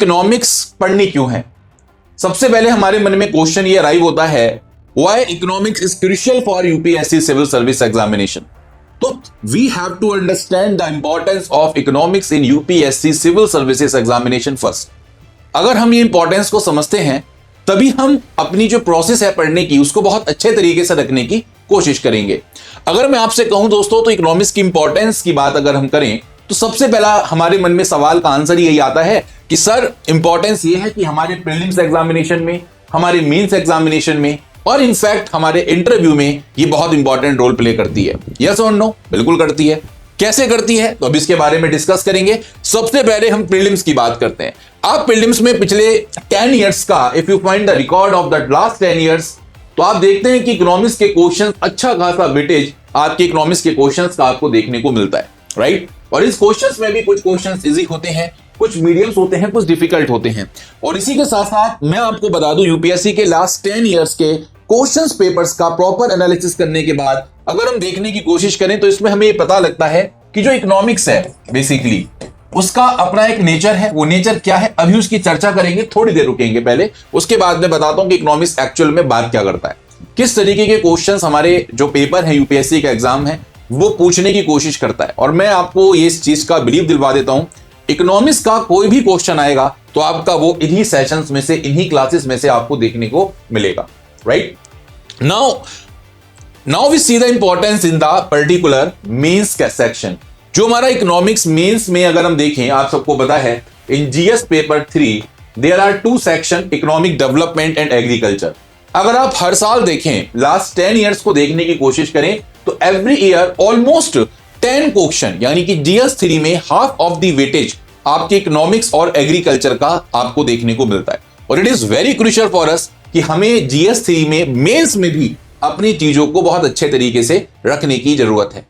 Economics पढ़नी क्यों है? सबसे पहले हमारे मन में क्वेश्चन ये अराइव होता है, why economics is crucial for UPSC civil service examination. तो we have to understand the importance of economics in UPSC civil services examination first. अगर हम ये इंपॉर्टेंस को समझते हैं तभी हम अपनी जो प्रोसेस है पढ़ने की उसको बहुत अच्छे तरीके से रखने की कोशिश करेंगे। अगर मैं आपसे कहूं दोस्तों तो इकोनॉमिक्स की इंपॉर्टेंस की बात अगर हम करें तो सबसे पहला हमारे मन में सवाल का आंसर यही आता है कि सर इंपॉर्टेंस ये है कि हमारे प्रीलिम्स एग्जामिनेशन में, हमारे मेंस एग्जामिनेशन में और इनफैक्ट हमारे इंटरव्यू में ये बहुत इंपॉर्टेंट रोल प्ले करती है। यस और नो? बिल्कुल करती है। कैसे करती है तो अब इसके बारे में डिस्कस करेंगे। सबसे पहले हम प्रीलिम्स की बात करते हैं। आप प्रीलिम्स में पिछले 10 इयर्स का if you find the record of the last 10 years तो आप देखते हैं कि इकोनॉमिक्स के क्वेश्चन अच्छा खासा वेटेज आपके इकोनॉमिक्स के क्वेश्चंस का आपको देखने को मिलता है, राइट। और इस क्वेश्चंस में भी कुछ क्वेश्चंस इजी होते हैं, कुछ मीडियम्स होते हैं, कुछ डिफिकल्ट होते हैं। और इसी के साथ साथ मैं आपको बता दूं यूपीएससी के लास्ट 10 इयर्स के क्वेश्चंस पेपर्स का प्रॉपर एनालिसिस करने के बाद अगर हम देखने की कोशिश करें तो इसमें हमें ये पता लगता है कि जो इकोनॉमिक्स है बेसिकली उसका अपना एक नेचर है। वो नेचर क्या है अभी उसकी चर्चा करेंगे, थोड़ी देर रुकेंगे पहले, उसके बाद मैं बताता हूं कि इकोनॉमिक्स एक्चुअल में बात क्या करता है, किस तरीके के क्वेश्चंस हमारे जो पेपर है यूपीएससी का एग्जाम है वो पूछने की कोशिश करता है। और मैं आपको ये इस चीज का बिलीव दिलवा देता हूं, इकोनॉमिक्स का कोई भी क्वेश्चन आएगा तो आपका वो इन्हीं सेशंस में से, इन्हीं क्लासेस में से आपको देखने को मिलेगा, right. Now we see the importance in the particular mains का सेक्शन। जो हमारा इकोनॉमिक्स मेंस में अगर हम देखें, आप सबको पता है in GS paper 3 there are 2 section, economic development and agriculture. अगर आप हर साल देखें, लास्ट 10 इयर्स को देखने की कोशिश करें तो एवरी ईयर ऑलमोस्ट 10 क्वेश्चन यानी कि जीएस 3 में हाफ ऑफ द वेटेज आपके इकोनॉमिक्स और एग्रीकल्चर का आपको देखने को मिलता है। और it is very crucial for us कि हमें जीएस 3 में मेंस में भी अपनी चीजों को बहुत अच्छे तरीके से रखने की जरूरत है।